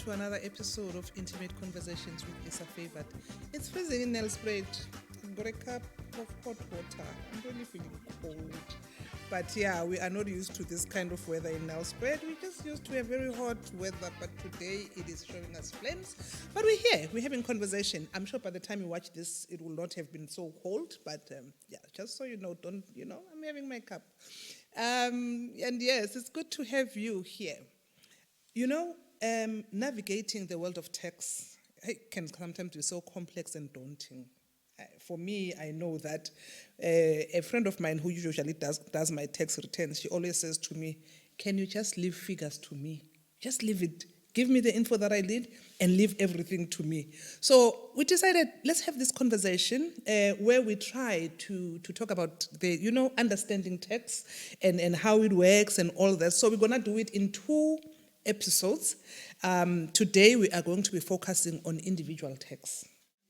To another episode of Intimate Conversations with Issa Favored. It's freezing in Nelspruit. I've got a cup of hot water. I'm really feeling cold. But yeah, we are not used to this kind of weather in Nelspruit. We're just used to a very hot weather, but today it is showing us flames. But we're here, we're having conversation. I'm sure by the time you watch this, it will not have been so cold. But yeah, just so you know, I'm having my cup. And yes, it's good to have you here. Navigating the world of tax can sometimes be so complex and daunting. For me, I know that a friend of mine who usually does my tax returns, she always says to me, can you just leave figures to me? Just leave it. Give me the info that I need and leave everything to me. So we decided, let's have this conversation where we try to talk about the, understanding tax and how it works and all that. So we're going to do it in 2 episodes. Today we are going to be focusing on individual tax.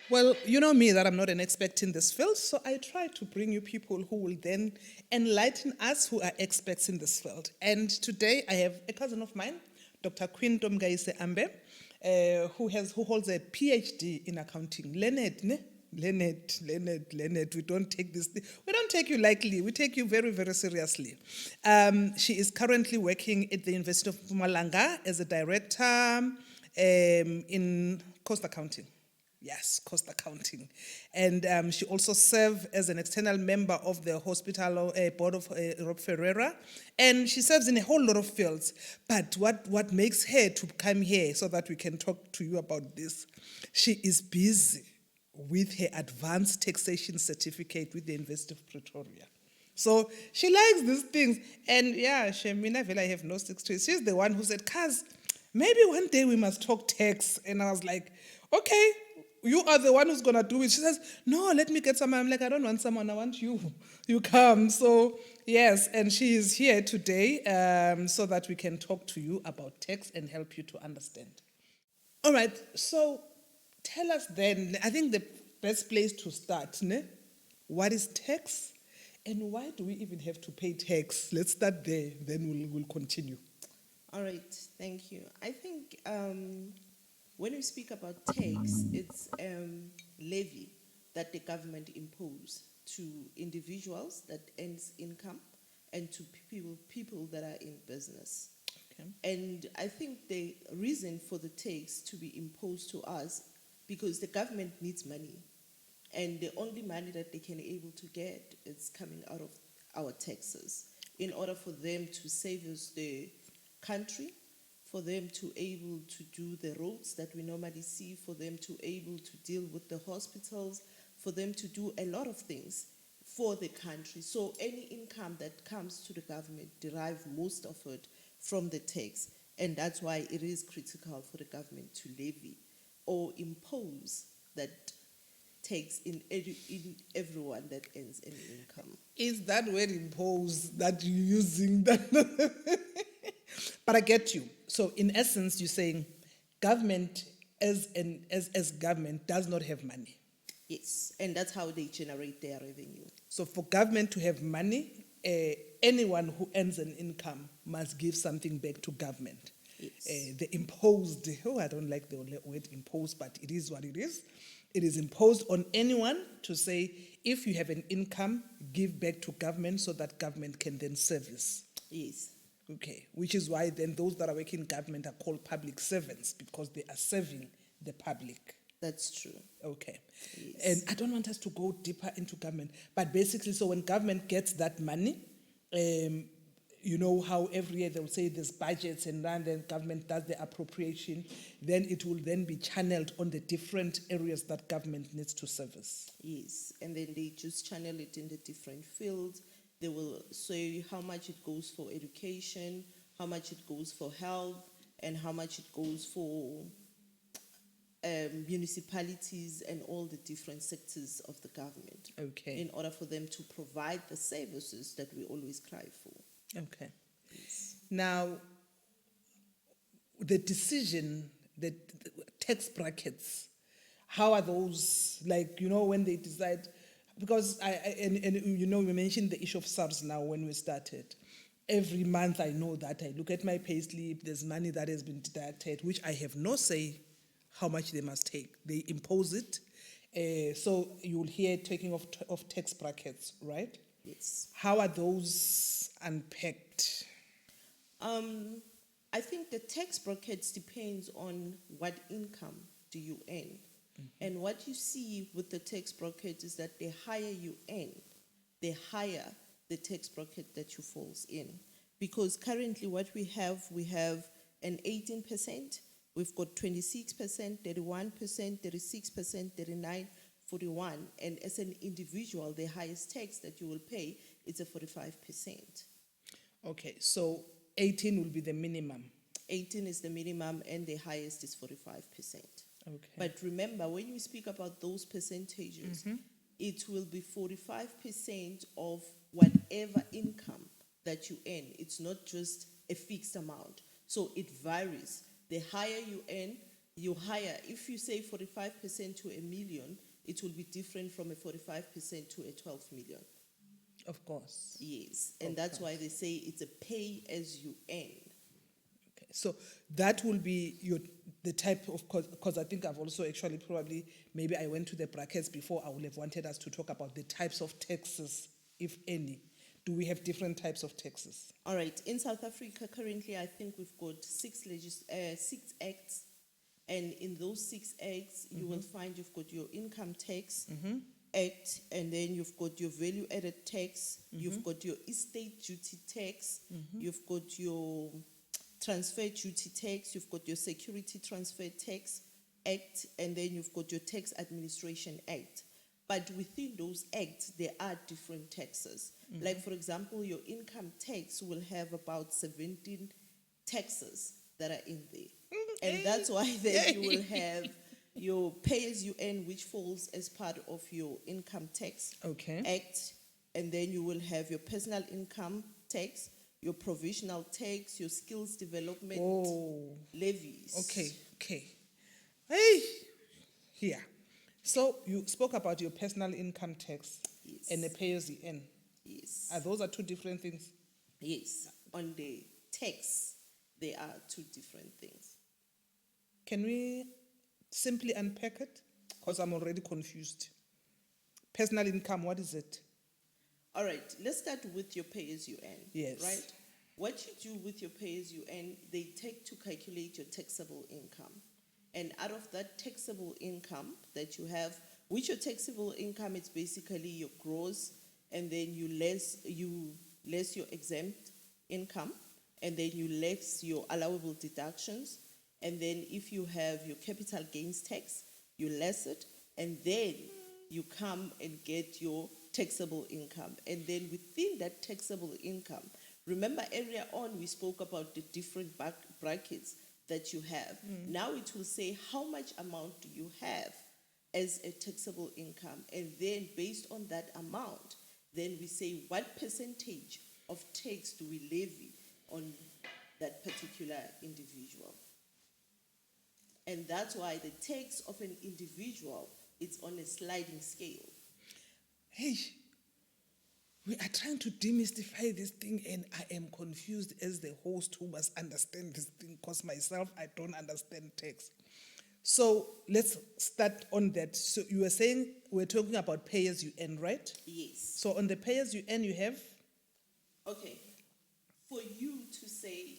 Well, you know me that I'm not an expert in this field, so I try to bring you people who will then enlighten us who are experts in this field. And today I have a cousin of mine, Dr. Queen Tomgaise Ambe, who holds a PhD in accounting. Leonard, we don't take you lightly. We take you very, very seriously. She is currently working at the University of Mpumalanga as a director in cost accounting. Yes, cost accounting. And she also serves as an external member of the hospital board of Rob Ferreira. And she serves in a whole lot of fields. But what makes her to come here so that we can talk to you about this, she is busy with her advanced taxation certificate with the University of Pretoria. So she likes these things. And yeah, Shemina Vela, I have no sticks to it. She's the one who said, Kaz, maybe one day we must talk tax. And I was like, okay, you are the one who's going to do it. She says, no, let me get someone. I'm like, I don't want someone, I want you. You come. So yes, and she is here today so that we can talk to you about tax and help you to understand. All right, so tell us then, I think the best place to start, what is tax and why do we even have to pay tax? Let's start there, then we'll continue. All right, thank you. I think when we speak about tax, it's levy that the government imposes to individuals that earns income and to people that are in business. Okay. And I think the reason for the tax to be imposed to us, because the government needs money, and the only money that they can able to get is coming out of our taxes in order for them to service the country, for them to able to do the roads that we normally see, for them to able to deal with the hospitals, for them to do a lot of things for the country. So any income that comes to the government derive most of it from the tax, and that's why it is critical for the government to levy or impose that tax in everyone that earns any income. Is that word impose that you're using? That but I get you. So in essence, you're saying government as government does not have money. Yes, and that's how they generate their revenue. So for government to have money, anyone who earns an income must give something back to government. Yes. The imposed, I don't like the word imposed, but it is what it is. It is imposed on anyone to say, if you have an income, give back to government so that government can then service. Yes. Okay, which is why then those that are working in government are called public servants because they are serving the public. That's true. Okay. Yes. And I don't want us to go deeper into government, but basically, so when government gets that money, you know how every year they'll say there's budgets and then government does the appropriation, then it will then be channeled on the different areas that government needs to service. Yes, and then they just channel it in the different fields. They will say how much it goes for education, how much it goes for health, and how much it goes for municipalities and all the different sectors of the government. Okay. In order for them to provide the services that we always cry for. Okay. Yes. Now, the decision, the tax brackets, how are those, like, when they decide, because we mentioned the issue of SARS now when we started. Every month I know that I look at my payslip, there's money that has been deducted, which I have no say how much they must take. They impose it. So you'll hear taking of tax brackets, right? Yes. How are those unpacked? I think the tax brackets depends on what income do you earn. And what you see with the tax bracket is that the higher you earn, the higher the tax bracket that you falls in. Because currently what we have an 18%, we've got 26%, 31%, 36%, 39%, 41%. And as an individual, the highest tax that you will pay is a 45%. Okay, so 18 will be the minimum. 18 is the minimum and the highest is 45%. Okay. But remember, when you speak about those percentages, it will be 45% of whatever income that you earn. It's not just a fixed amount. So it varies. The higher you earn, higher. If you say 45% to $1 million, it will be different from a 45% to a 12 million. Of course. Yes, and that's why they say it's a pay as you earn. Okay. So that will be the type of, because I think I've also actually maybe I went to the brackets before. I would have wanted us to talk about the types of taxes, if any. Do we have different types of taxes? All right. In South Africa, currently, I think we've got 6 acts. And in those 6 acts, you will find you've got your income tax act, and then you've got your value-added tax, you've got your estate duty tax, you've got your transfer duty tax, you've got your security transfer tax act, and then you've got your tax administration act. But within those acts, there are different taxes. Like, for example, your income tax will have about 17 taxes that are in there. And that's why then you will have your pay-as-you-earn, which falls as part of your income tax act. And then you will have your personal income tax, your provisional tax, your skills development levies. Okay. Hey, here. So you spoke about your personal income tax and the pay-as-you-earn. Yes. Those are two different things? Yes. On the tax, they are two different things. Can we simply unpack it? Because I'm already confused. Personal income, what is it? All right, let's start with your pay-as-you-earn. Yes. Right? What you do with your pay-as-you-earn, they take to calculate your taxable income. And out of that taxable income that you have, which your taxable income is basically your gross, and then you less your exempt income, and then you less your allowable deductions, and then if you have your capital gains tax, you less it, and then you come and get your taxable income. And then within that taxable income, remember earlier on we spoke about the different brackets that you have. Now it will say how much amount do you have as a taxable income, and then based on that amount, then we say what percentage of tax do we levy on that particular individual. And that's why the tax of an individual is on a sliding scale. Hey, we are trying to demystify this thing, and I am confused as the host who must understand this thing, because myself, I don't understand tax. So let's start on that. So you were saying we're talking about pay-as-you-earn, right? Yes. So on the pay-as-you-earn, you have? Okay. For you to say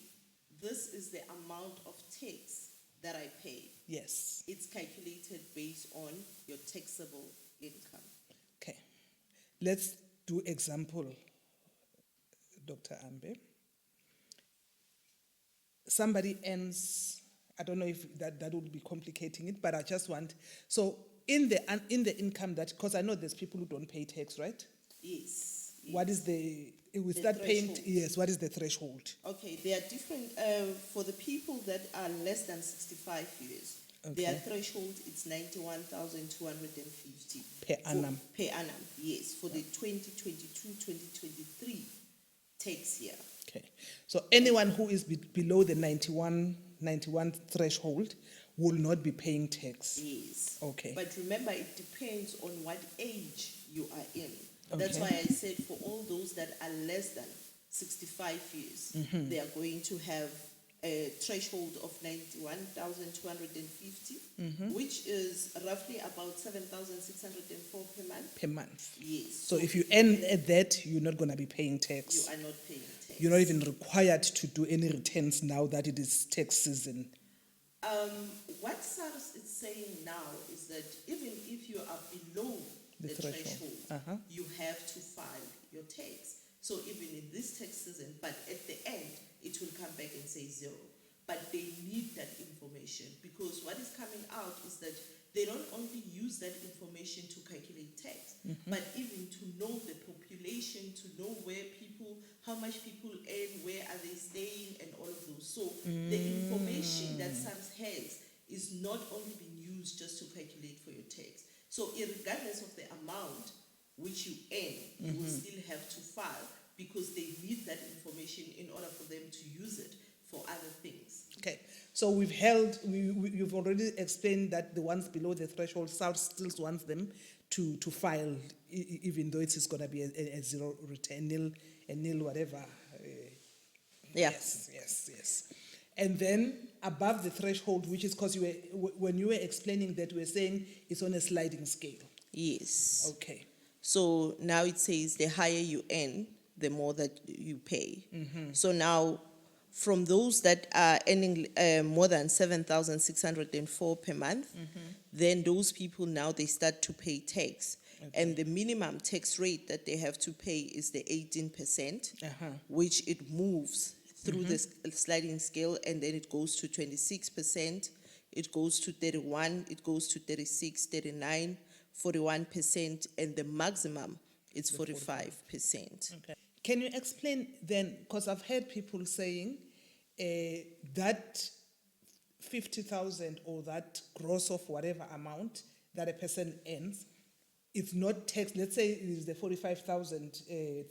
this is the amount of tax that I pay. Yes. It's calculated based on your taxable income. Okay. Let's do example, Dr. Ambe. Somebody earns, I don't know if that would be complicating it, but I just want, so in the income that, because I know there's people who don't pay tax, right? Yes. What is we start paying, yes, what is the threshold? Okay, they are different, for the people that are less than 65 years, their threshold is 91,250 per annum. Per annum, yes, for the 2022-2023 tax year. Okay. So anyone who is below the 91 threshold will not be paying tax. Yes. Okay. But remember, it depends on what age you are in. That's Okay. why I said for all those that are less than 65 years, they are going to have a threshold of 91,250, which is roughly about 7,604 per month. Per month. Yes. So if you earn at that, you're not going to be paying You tax. are not paying tax. You're not even required to do any returns now that it is tax season. What SARS is saying now is that even if you are below The the threshold. threshold, you have to file your tax. So even in this tax season, but at the end, it will come back and say zero. But they need that information because what is coming out is that they don't only use that information to calculate tax, but even to know the population, to know where people, how much people earn, where are they staying, and all of those. So the information that SARS has is not only being used just to calculate for your tax. So regardless of the amount which you earn, you will still have to file because they need that information in order for them to use it for other things. Okay. So you've already explained that the ones below the threshold, SARS still wants them to file, even though it is going to be a zero return, a nil, whatever. Yeah. Yes. And then above the threshold, which is because when you were explaining that, you were saying it's on a sliding scale. Yes. Okay. So now it says the higher you earn, the more that you pay. So now, from those that are earning more than 7,604 per month, then those people now they start to pay tax. And the minimum tax rate that they have to pay is the 18%, which it moves through the sliding scale, and then it goes to 26%, it goes to 31, it goes to 36, 39, 41%, and the maximum is 45%. Okay. Can you explain then, because I've heard people saying that 50,000 or that gross of whatever amount that a person earns, it's not taxed. Let's say it is the 45,000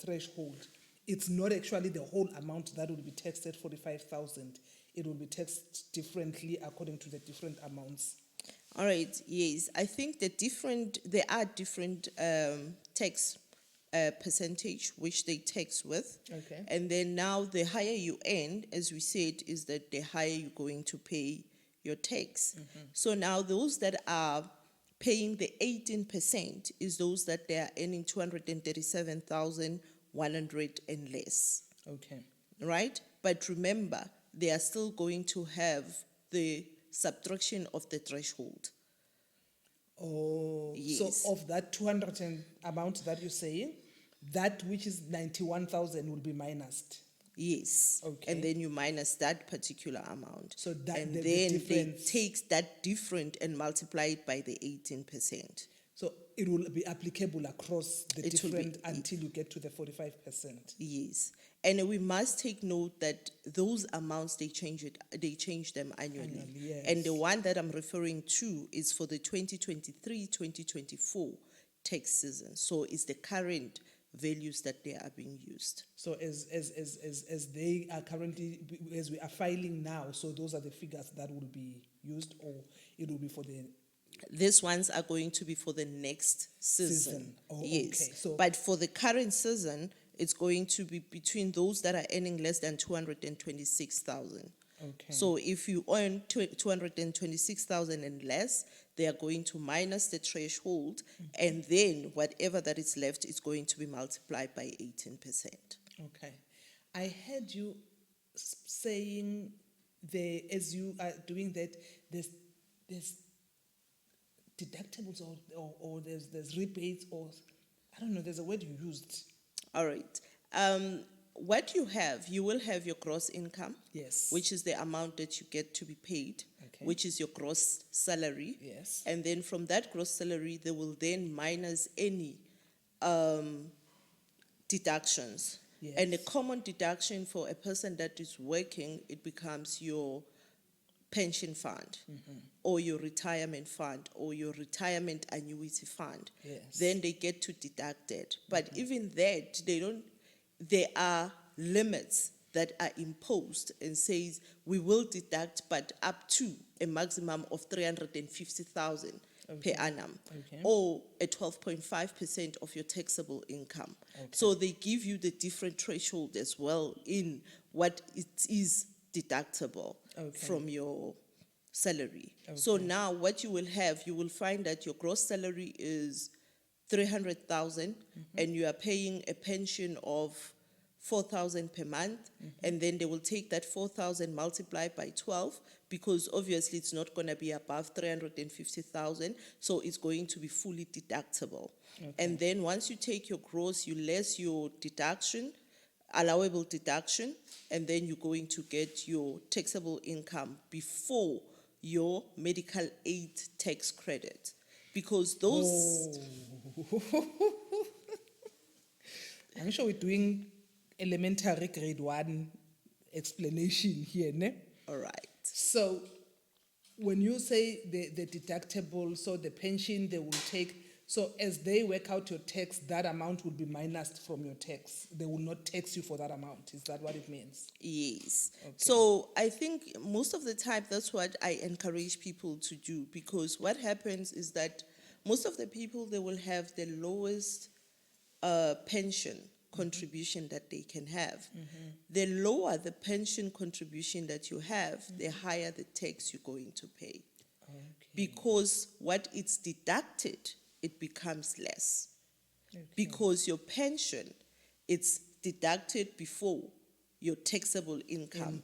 threshold. It's not actually the whole amount that will be taxed at 45,000. It will be taxed differently according to the different amounts. All right, yes. I think there are different tax percentage which they tax with. Okay. And then now the higher you earn, as we said, is that the higher you're going to pay your tax. So now those that are paying the 18% is those that they are earning 237,100 and less, Okay. right? But remember, they are still going to have the subtraction of the threshold. Oh, Yes. so of that 200 amount that you're saying, that which is 91,000 will be minused. Yes. Okay. And then you minus that particular amount. So that and the then they difference- take that different and multiply it by the 18%. So it will be applicable across the It will be- different until you get to the 45%. Yes. And we must take note that those amounts they change them annually. Yes. And the one that I'm referring to is for the 2023-2024 tax season. So it's the current values that they are being used. So as they are currently, as we are filing now, so those are the figures that will be used, or it will be for the These ones are going to be for the next season. Oh, Yes. okay. So- but for the current season, it's going to be between those that are earning less than 226,000. Okay. So if you earn 226,000 and less, they are going to minus the threshold, and then whatever that is left is going to be multiplied by 18%. Okay. I heard you saying as you are doing that, there's deductibles or there's rebates, or I don't know, there's a word you used. All right. What you will have your gross income. Yes. Which is the amount that you get to be paid, Okay. which is your gross salary. Yes. And then from that gross salary, they will then minus any deductions. Yes. And a common deduction for a person that is working, it becomes your pension fund, or your retirement fund, or your retirement annuity fund. Yes. Then they get to deduct it. But even that, there are limits that are imposed and says we will deduct but up to a maximum of 350,000 per annum, Okay. or a 12.5% of your taxable income. So they give you the different threshold as well in what it is deductible from your salary. So now what you will have, you will find that your gross salary is 300,000 and you are paying a pension of 4,000 per month, and then they will take that 4,000 multiplied by 12, because obviously it's not going to be above 350,000, so it's going to be fully deductible. And then once you take your gross, you less your deduction, allowable deduction, and then you're going to get your taxable income before your medical aid tax credit. Because those, I'm sure we're doing elementary grade 1 explanation here, ne? all right. So when you say the deductible, so the pension they will take, so as they work out your tax, that amount will be minused from your tax. They will not tax you for that amount. Is that what it means? Yes. So I think most of the time that's what I encourage people to do, because what happens is that most of the people, they will have the lowest pension contribution that they can have. The lower the pension contribution that you have, the higher the tax you're going to pay. Because what it's deducted, it becomes less. Because your pension, it's deducted before your taxable income.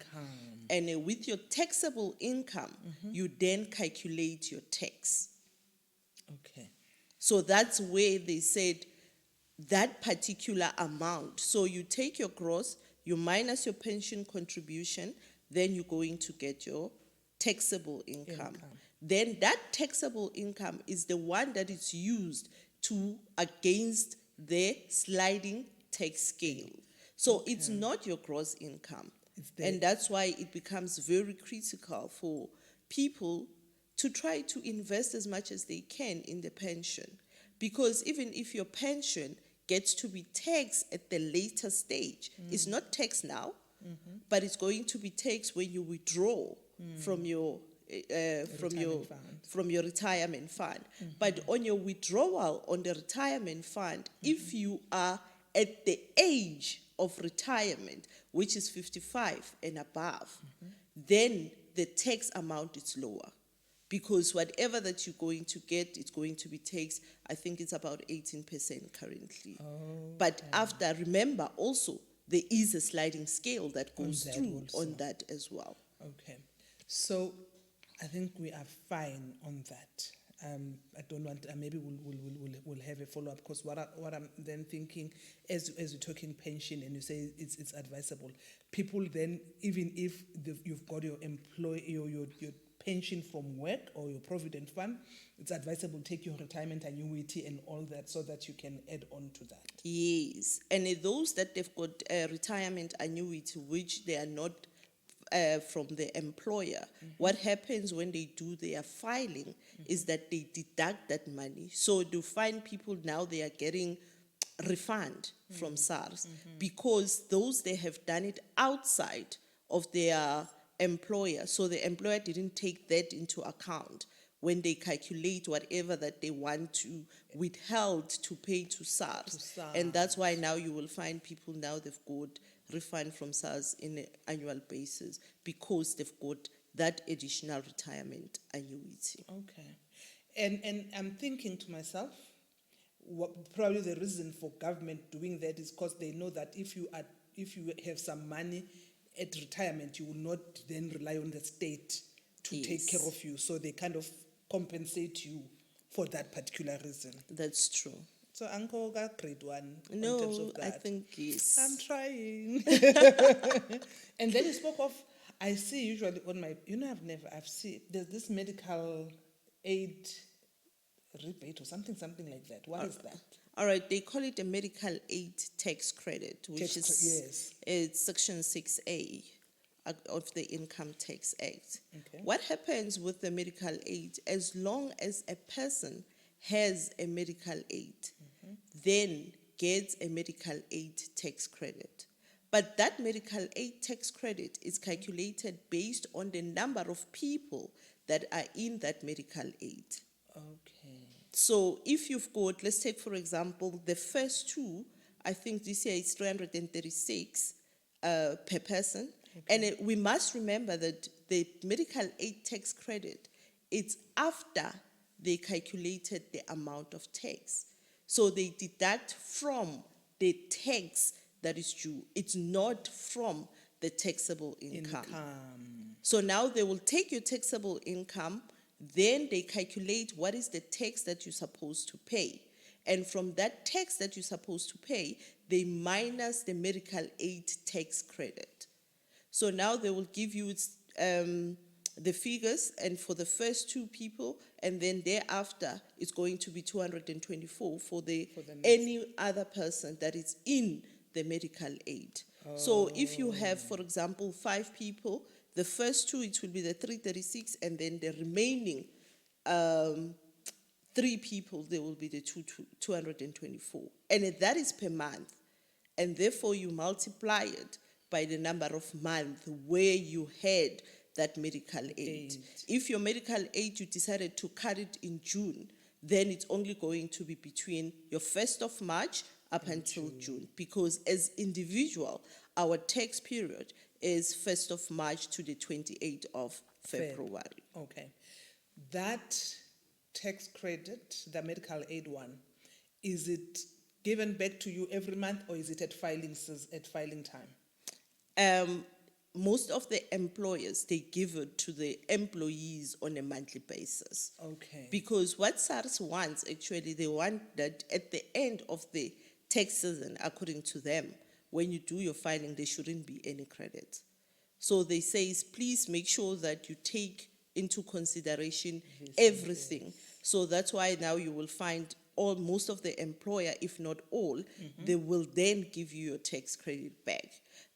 And with your taxable income, you then calculate your tax. Okay. So that's where they said that particular amount. So you take your gross, you minus your pension contribution, then you're going to get your taxable income. Then that taxable income is the one that is used to against the sliding tax scale. So it's not your gross income. And that's why it becomes very critical for people to try to invest as much as they can in the pension. Because even if your pension gets to be taxed at the later stage, it's not taxed now, but it's going to be taxed when you withdraw from your from your retirement fund. But on your withdrawal on the retirement fund, if you are at the age of retirement, which is 55 and above, then the tax amount is lower. Because whatever that you're going to get, it's going to be taxed, I think it's about 18% currently. But after, remember also, there is a sliding scale that goes through on that as well. Okay. So I think we are fine on that. I don't want, maybe we'll have a follow-up, because what I'm then thinking, as you're talking pension and you say it's advisable, people then, even if you've got your your pension from work or your provident fund, it's advisable to take your retirement annuity and all that, so that you can add on to that. Yes, and those that they've got a retirement annuity, which they are not from the employer, what happens when they do their filing is that they deduct that money. So you find people now, they are getting refund from SARS, because those, they have done it outside of their employer. So the employer didn't take that into account when they calculate whatever that they want to withheld to pay to SARS. And that's why now you will find people now, they've got refund from SARS in an annual basis, because they've got that additional retirement annuity. Okay. And I'm thinking to myself, probably the reason for government doing that is because they know that if you have some money at retirement, you will not then rely on the state to take care of you. So they kind of compensate you for that particular reason. That's true. So Uncle got grade 1 in terms No, of that. I think yes. I'm trying. And then you spoke of, I see usually on my, I've seen, there's this medical aid rebate or something like that. What is that? All right, they call it a medical aid tax credit, which Yes. it's Section 6A of the Income Tax Act. Okay. What happens with the medical aid, as long as a person has a medical aid, then gets a medical aid tax credit. But that medical aid tax credit is calculated based on the number of people that are in that medical aid. Okay. So if you've got, let's take for example, the first two, I think this year it's 336 per person. And we must remember that the medical aid tax credit, it's after they calculated the amount of tax. So they deduct from the tax that is due. It's not from the taxable income. So now they will take your taxable income, then they calculate what is the tax that you're supposed to pay. And from that tax that you're supposed to pay, they minus the medical aid tax credit. So now they will give you the figures, and for the first two people, and then thereafter it's going to be 224 for the any other person that is in the medical aid. So if you have, for example, 5 people, the first two, it will be the 336, and then the remaining 3 people, they will be the 224. And that is per month. And therefore you multiply it by the number of months where you had that medical aid. If your medical aid, you decided to cut it in June, then it's only going to be between your 1st of March up until June. Because as individual, our tax period is 1st of March to the 28th of February. Okay. That tax credit, the medical aid one, is it given back to you every month, or is it at filing time? Most of the employers, they give it to the employees on a monthly basis. Okay. Because what SARS wants, actually, they want that at the end of the tax season, according to them, when you do your filing, there shouldn't be any credit. So they say, please make sure that you take into consideration everything. So that's why now you will find most of the employer, if not all, they will then give you your tax credit back.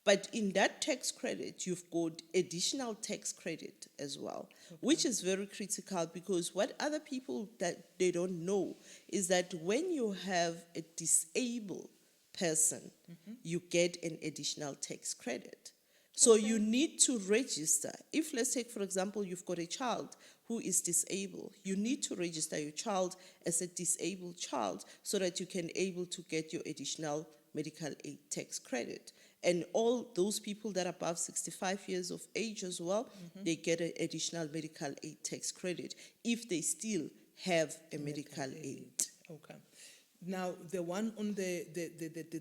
But in that tax credit, you've got additional tax credit as well, which is very critical, because what other people that they don't know is that when you have a disabled person, you get an additional tax credit. So you need to register. If, let's take, for example, you've got a child who is disabled, you need to register your child as a disabled child so that you can able to get your additional medical aid tax credit. And all those people that are above 65 years of age as well, they get an additional medical aid tax credit if they still have a medical aid. Okay. Now, the one on the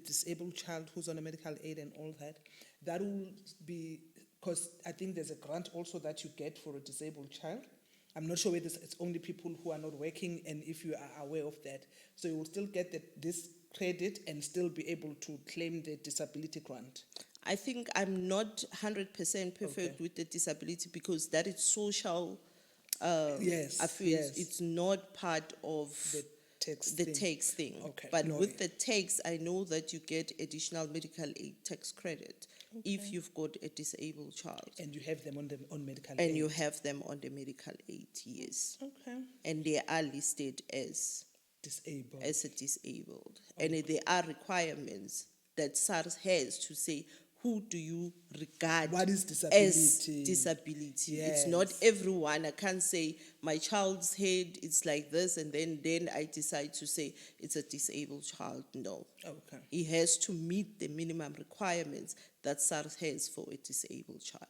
disabled child who's on a medical aid and all that, that will be, because I think there's a grant also that you get for a disabled child. I'm not sure whether it's only people who are not working, and if you are aware of that. So you will still get this credit and still be able to claim the disability grant. I think I'm not 100% perfect with the disability, because that is social affairs. Yes. It's not part of The tax thing. Okay. But with the tax, I know that you get additional medical aid tax credit if you've got a disabled child. And you have them on medical aid. And you have them on the medical aid, yes. Okay. And they are listed as Disabled. a disabled. And there are requirements that SARS has to say, who do you regard What is disability? as disability? Yes. It's not everyone. I can't say my child's head is like this, and then I decide to say it's a disabled child. No. Okay. He has to meet the minimum requirements that SARS has for a disabled child.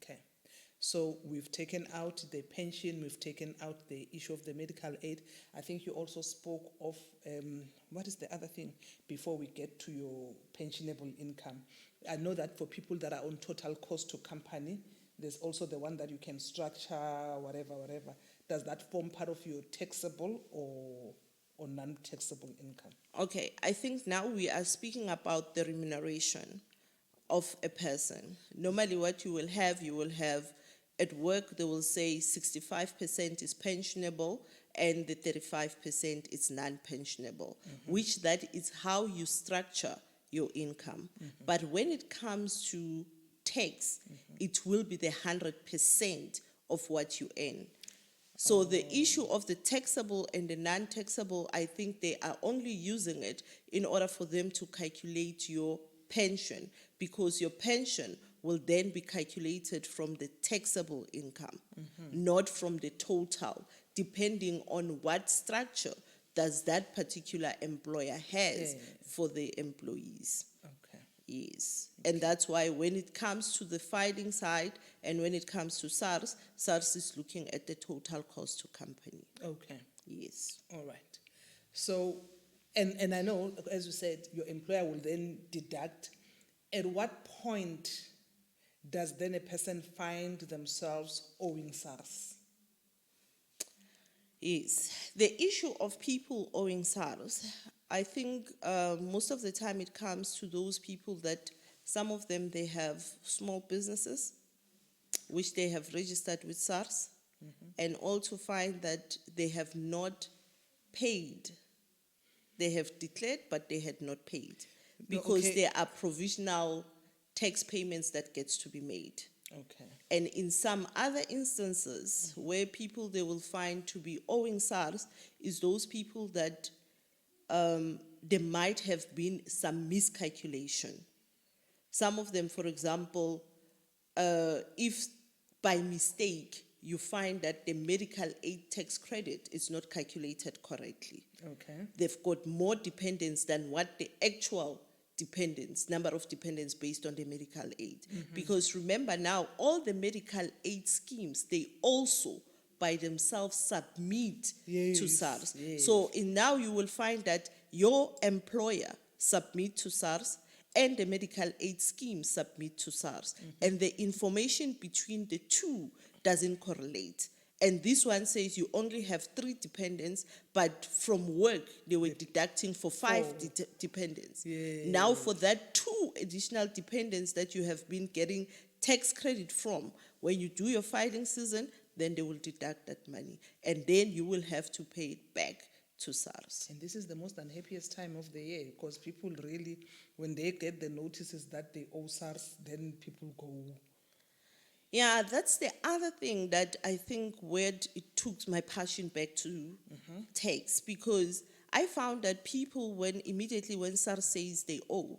Okay. So we've taken out the pension, we've taken out the issue of the medical aid. I think you also spoke of, what is the other thing before we get to your pensionable income? I know that for people that are on total cost to company, there's also the one that you can structure, whatever. Does that form part of your taxable or non-taxable income? Okay, I think now we are speaking about the remuneration of a person. Normally what you will have at work, they will say 65% is pensionable and the 35% is non-pensionable, which that is how you structure your income. But when it comes to tax, it will be the 100% of what you earn. So the issue of the taxable and the non-taxable, I think they are only using it in order for them to calculate your pension, because your pension will then be calculated from the taxable income, not from the total, depending on what structure does that particular employer has for the employees. Okay. Yes. And that's why when it comes to the filing side and when it comes to SARS, SARS is looking at the total cost to company. Okay. Yes. All right. So, and I know, as you said, your employer will then deduct. At what point does then a person find themselves owing SARS? Yes. The issue of people owing SARS, I think most of the time it comes to those people that some of them, they have small businesses which they have registered with SARS, and also find that they have not paid. They have declared, but they had not paid, because okay. there are provisional tax payments that gets to be made. Okay. And in some other instances where people they will find to be owing SARS is those people that there might have been some miscalculation. Some of them, for example, if by mistake you find that the medical aid tax credit is not calculated correctly, Okay. they've got more dependents than what the actual dependents, number of dependents based on the medical aid. Because remember now, all the medical aid schemes, they also by themselves submit to Yes, SARS. yes. So now you will find that your employer submit to SARS and the medical aid scheme submit to SARS. And the information between the two doesn't correlate. And this one says you only have 3 dependents, but from work they were deducting for 5 dependents. Yes. Now for that 2 additional dependents that you have been getting tax credit from, when you do your filing season, then they will deduct that money. And then you will have to pay it back to SARS. And this is the most unhappiest time of the year, because people really, when they get the notices that they owe SARS, then people go. Yeah, that's the other thing that I think where it took my passion back to tax, because I found that people, immediately when SARS says they owe,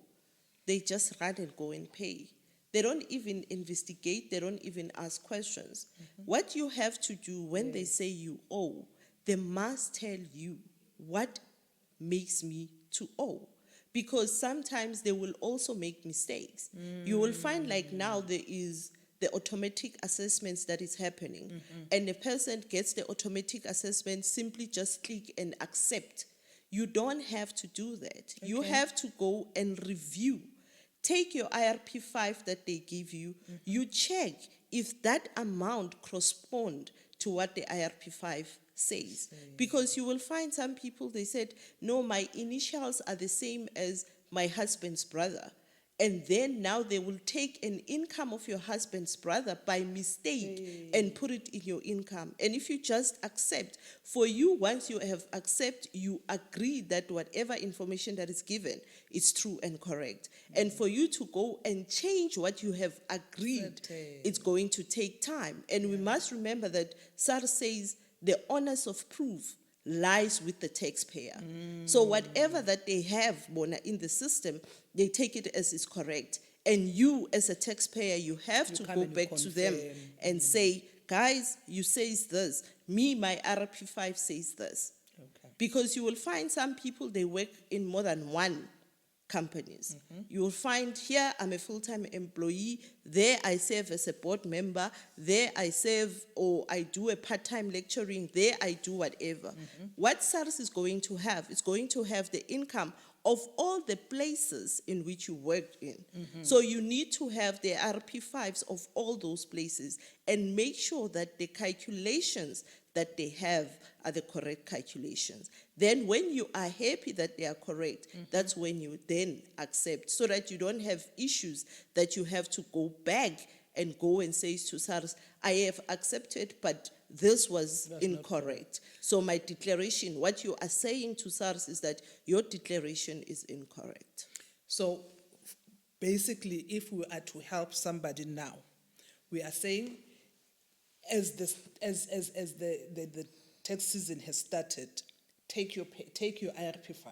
they just run and go and pay. They don't even investigate, they don't even ask questions. What you have to do when they say you owe, they must tell you what makes me to owe. Because sometimes they will also make mistakes. You will find like now there is the automatic assessments that is happening, and the person gets the automatic assessment, simply just click and accept. You don't have to do that. You have to go and review. Take your IRP5 that they give you, you check if that amount corresponds to what the IRP5 says. Because you will find some people, they said, no, my initials are the same as my husband's brother. And then now they will take an income of your husband's brother by mistake and put it in your income. And if you just accept, for you, once you have accept, you agree that whatever information that is given is true and correct. And for you to go and change what you have agreed, it's going to take time. And we must remember that SARS says the onus of proof lies with the taxpayer. So whatever that they have, Bona, in the system, they take it as is correct. And you, as a taxpayer, you have to go back to them and say, guys, you say this. Me, my RP5 says this. Okay. Because you will find some people, they work in more than one companies. You will find here, I'm a full-time employee. There I serve as a board member. There I serve, or I do a part-time lecturing. There I do whatever. What SARS is going to have, it's going to have the income of all the places in which you worked in. So you need to have the RP5s of all those places and make sure that the calculations that they have are the correct calculations. Then when you are happy that they are correct, that's when you then accept, so that you don't have issues that you have to go back and go and say to SARS, I have accepted, but this was incorrect. So my declaration, what you are saying to SARS is that your declaration is incorrect. So basically, if we are to help somebody now, we are saying, as the tax season has started, take your IRP5,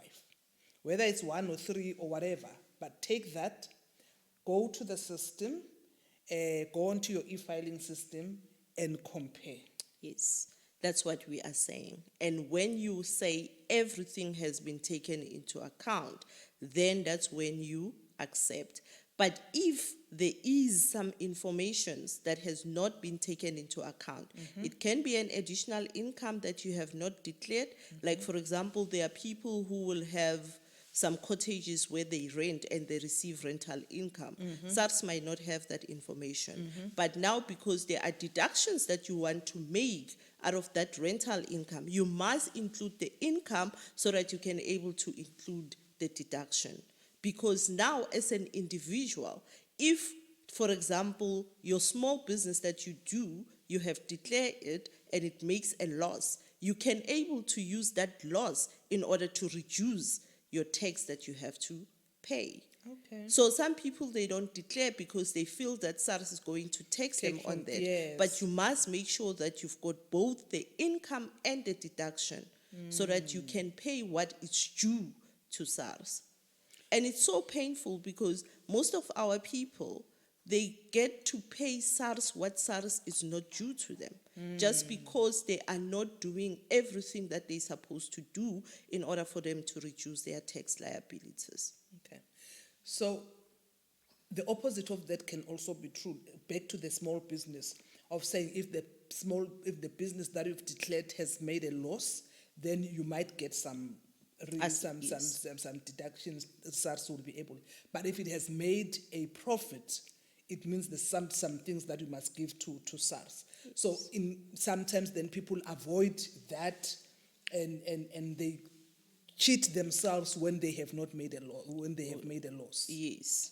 whether it's 1 or 3 or whatever. But take that, go to the system, go onto your e-filing system and compare. Yes, that's what we are saying. And when you say everything has been taken into account, then that's when you accept. But if there is some information that has not been taken into account, it can be an additional income that you have not declared. Like, for example, there are people who will have some cottages where they rent and they receive rental income. SARS might not have that information. But now, because there are deductions that you want to make out of that rental income, you must include the income so that you can able to include the deduction. Because now, as an individual, if, for example, your small business that you do, you have declared it and it makes a loss, you can able to use that loss in order to reduce your tax that you have to pay. Okay. So some people, they don't declare because they feel that SARS is going to tax them Take on from- that. yes. But you must make sure that you've got both the income and the deduction so that you can pay what is due to SARS. And it's so painful because most of our people, they get to pay SARS what SARS is not due to them, just because they are not doing everything that they're supposed to do in order for them to reduce their tax liabilities. Okay. So the opposite of that can also be true. Back to the small business of saying if the business that you've declared has made a loss, then you might get some deductions. SARS will be able. But if it has made a profit, it means there's some things that you must give to SARS. So sometimes then people avoid that and they cheat themselves when they have not made a loss, when they have made a loss. Yes.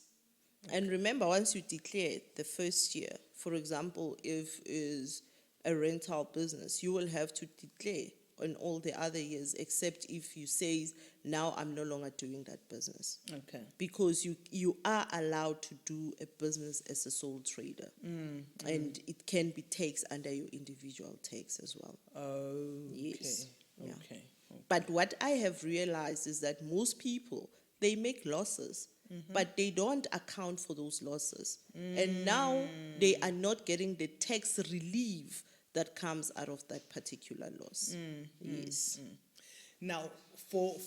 And remember, once you declare the first year, for example, if is a rental business, you will have to declare on all the other years, except if you say, now I'm no longer doing that business. Okay. Because you are allowed to do a business as a sole trader. And it can be taxed under your individual tax as well. Okay. Yes. Yeah. Okay. But what I have realized is that most people, they make losses, but they don't account for those losses. And now they are not getting the tax relief that comes out of that particular loss. Yes. Now, for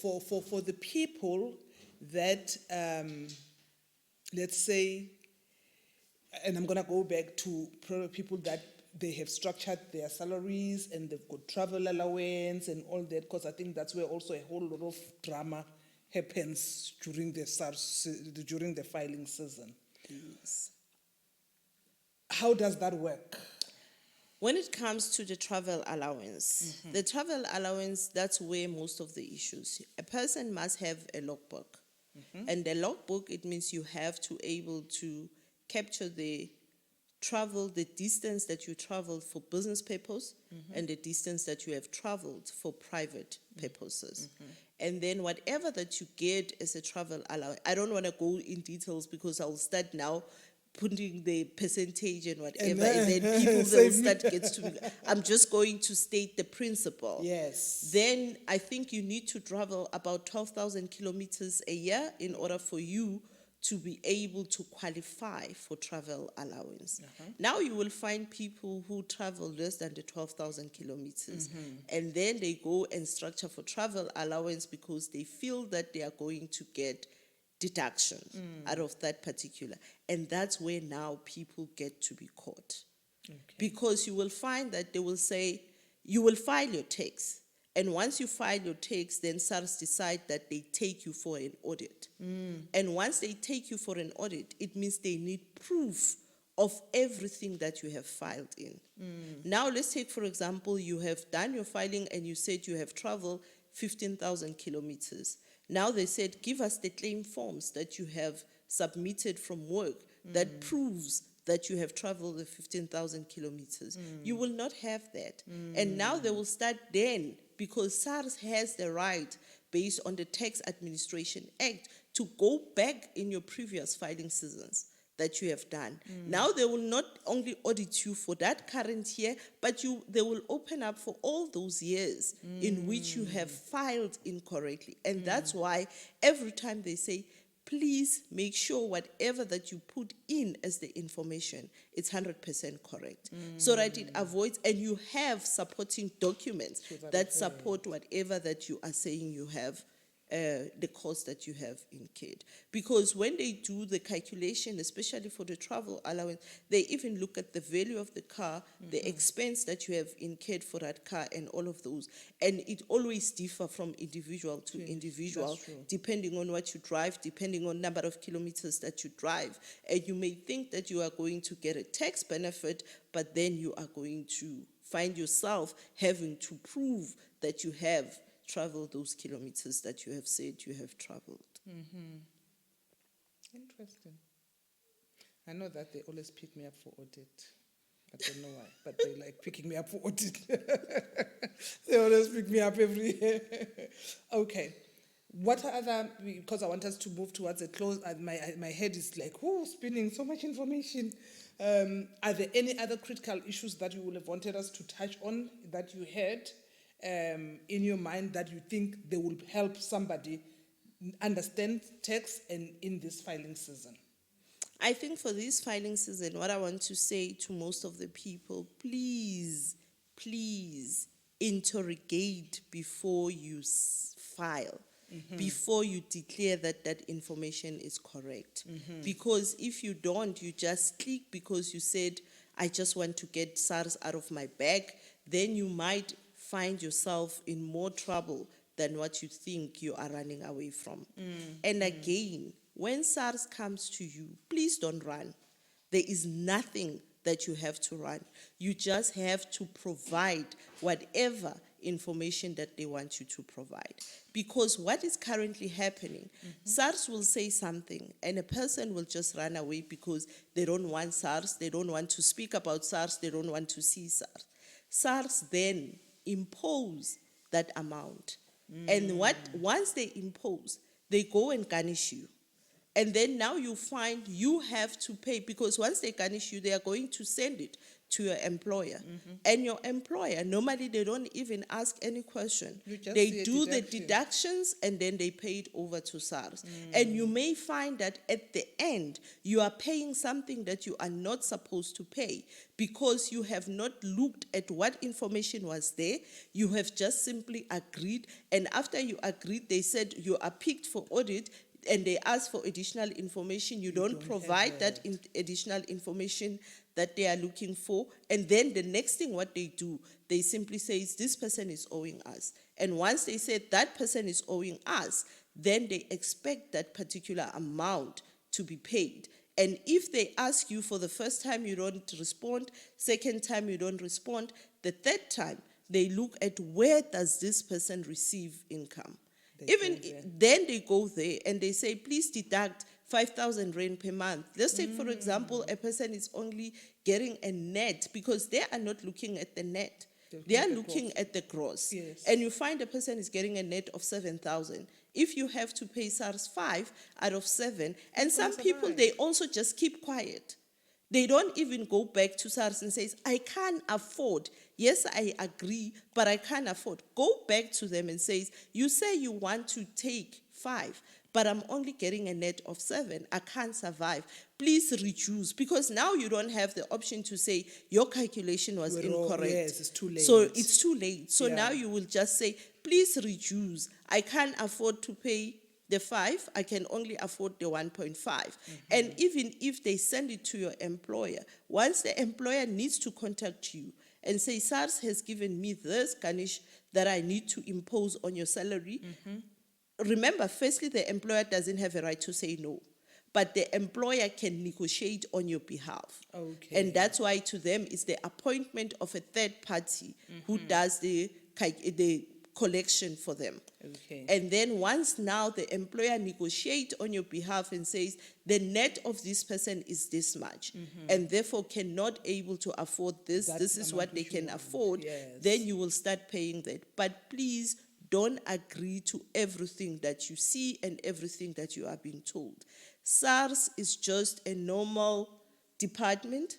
the people that, let's say, and I'm going to go back to people that they have structured their salaries and they've got travel allowance and all that, because I think that's where also a whole lot of drama happens during during the filing season. Yes. How does that work? When it comes to the travel allowance, the travel allowance, that's where most of the issues. A person must have a logbook. And the logbook, it means you have to able to capture the travel, the distance that you traveled for business purpose and the distance that you have traveled for private purposes. And then whatever that you get as a travel allowance, I don't want to go in details because I'll start now putting the percentage and whatever, and then people will Same. start gets to me. I'm just going to state the principle. Yes. Then I think you need to travel about 12,000 kilometers a year in order for you to be able to qualify for travel allowance. Now you will find people who travel less than the 12,000 kilometers, and then they go and structure for travel allowance because they feel that they are going to get deductions out of that particular. And that's where now people get to be caught. Okay. Because you will find that they will say, you will file your tax. And once you file your tax, then SARS decide that they take you for an audit. And once they take you for an audit, it means they need proof of everything that you have filed in. Now let's take, for example, you have done your filing and you said you have traveled 15,000 kilometers. Now they said, give us the claim forms that you have submitted from work that proves that you have traveled the 15,000 kilometers. You will not have that. And now they will start then, because SARS has the right, based on the Tax Administration Act, to go back in your previous filing seasons that you have done. Now they will not only audit you for that current year, but they will open up for all those years in which you have filed incorrectly. And that's why every time they say, please make sure whatever that you put in as the information, it's 100% correct. So that it avoids, and you have supporting documents that support whatever that you are saying you have, the cost that you have incurred. Because when they do the calculation, especially for the travel allowance, they even look at the value of the car, the expense that you have incurred for that car, and all of those. And it always differs from individual to individual, that's true. depending on what you drive, depending on number of kilometers that you drive. And you may think that you are going to get a tax benefit, but then you are going to find yourself having to prove that you have travel those kilometers that you have said you have traveled. Interesting. I know that they always pick me up for audit. I don't know why, but they like picking me up for audit. They always pick me up every year. Okay. What are other, because I want us to move towards a close, my head is like, spinning, so much information. Are there any other critical issues that you would have wanted us to touch on that you had in your mind that you think they will help somebody understand tax and in this filing season? I think for this filing season, what I want to say to most of the people, please interrogate before you file, before you declare that that information is correct. Because if you don't, you just click because you said, I just want to get SARS out of my bag, then you might find yourself in more trouble than what you think you are running away from. And again, when SARS comes to you, please don't run. There is nothing that you have to run. You just have to provide whatever information that they want you to provide. Because what is currently happening, SARS will say something and a person will just run away because they don't want SARS, they don't want to speak about SARS, they don't want to see SARS. SARS then impose that amount. And once they impose, they go and garnish you. And then now you find you have to pay, because once they garnish you, they are going to send it to your employer. And your employer, normally they don't even ask any question. You just They see a do the deduction. deductions and then they pay it over to SARS. And you may find that at the end, you are paying something that you are not supposed to pay because you have not looked at what information was there. You have just simply agreed. And after you agreed, they said you are picked for audit, and they ask for additional information. You don't provide that additional information that they are looking for. And then the next thing what they do, they simply say, this person is owing us. And once they say that person is owing us, then they expect that particular amount to be paid. And if they ask you for the first time, you don't respond, second time you don't respond, the third time, they look at where does this person receive income. Then they go there and they say, please deduct 5,000 rand per month. Let's take, for example, a person is only getting a net, because they are not looking at the net. They are looking at the gross. Yes. And you find a person is getting a net of 7,000. If you have to pay SARS 5 out of 7, and some people, they also just keep quiet. They don't even go back to SARS and says, I can't afford. Yes, I agree, but I can't afford. Go back to them and says, you say you want to take 5, but I'm only getting a net of 7. I can't survive. Please reduce, because now you don't have the option to say your calculation was incorrect. Yes, it's too late. So it's too late. So now you will just say, please reduce. I can't afford to pay the 5, I can only afford the 1.5. And even if they send it to your employer, once the employer needs to contact you and say, SARS has given me this garnish that I need to impose on your salary. Remember, firstly, the employer doesn't have a right to say no, but the employer can negotiate on your behalf. Okay. And that's why to them it's the appointment of a third party who does the collection for them. Okay. And then once now the employer negotiates on your behalf and says the net of this person is this much, and therefore cannot able to afford this, this is what they can afford, then you will start paying that. But please don't agree to everything that you see and everything that you are being told. SARS is just a normal department,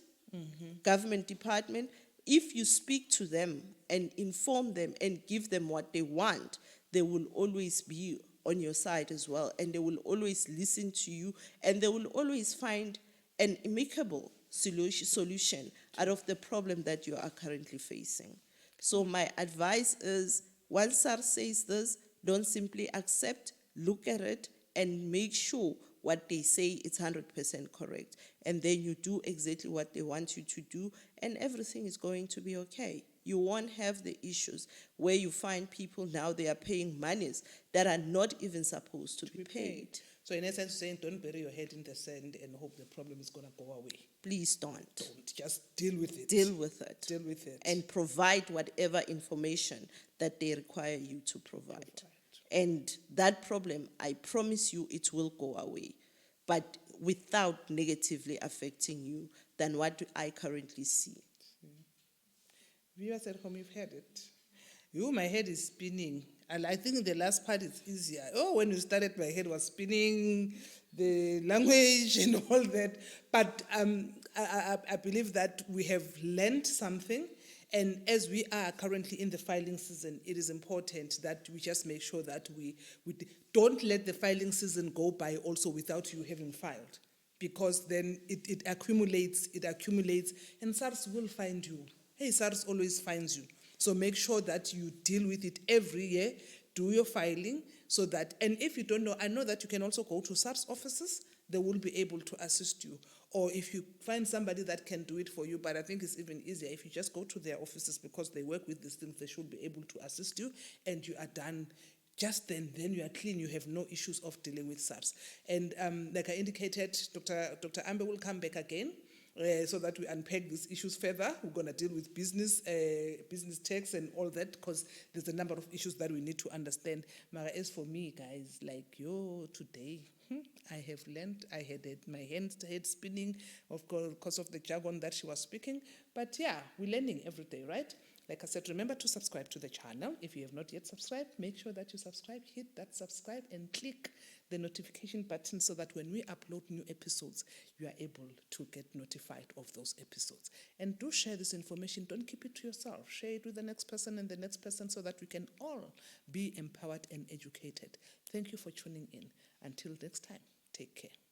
government department. If you speak to them and inform them and give them what they want, they will always be on your side as well, and they will always listen to you, and they will always find an amicable solution out of the problem that you are currently facing. So my advice is, once SARS says this, don't simply accept, look at it, and make sure what they say is 100% correct. And then you do exactly what they want you to do, and everything is going to be okay. You won't have the issues where you find people now, they are paying monies that are not even supposed to be paid. So in essence, saying don't bury your head in the sand and hope the problem is going to go away. Please don't. Don't. Just deal with it. Deal with it. Deal with it. And provide whatever information that they require you to provide. And that problem, I promise you, it will go away, but without negatively affecting you than what I currently see. Viewers at home, you've heard it. My head is spinning. And I think the last part is easier. Oh, when you started, my head was spinning, the language and all that. But I believe that we have learned something. And as we are currently in the filing season, it is important that we just make sure that we don't let the filing season go by also without you having filed. Because then it accumulates, and SARS will find you. Hey, SARS always finds you. So make sure that you deal with it every year, do your filing, so that, and if you don't know, I know that you can also go to SARS offices, they will be able to assist you. Or if you find somebody that can do it for you, but I think it's even easier if you just go to their offices, because they work with these things, they should be able to assist you, and you are done. Just then you are clean, you have no issues of dealing with SARS. And like I indicated, Dr. Amber will come back again, so that we unpack these issues further. We're going to deal with business tax and all that, because there's a number of issues that we need to understand. Mara, as for me, guys, like today, I have learned. I had my head spinning, of course, because of the jargon that she was speaking. But yeah, we're learning every day, right? Like I said, remember to subscribe to the channel. If you have not yet subscribed, make sure that you subscribe, hit that subscribe and click the notification button so that when we upload new episodes, you are able to get notified of those episodes. And do share this information. Don't keep it to yourself. Share it with the next person and the next person so that we can all be empowered and educated. Thank you for tuning in. Until next time, take care.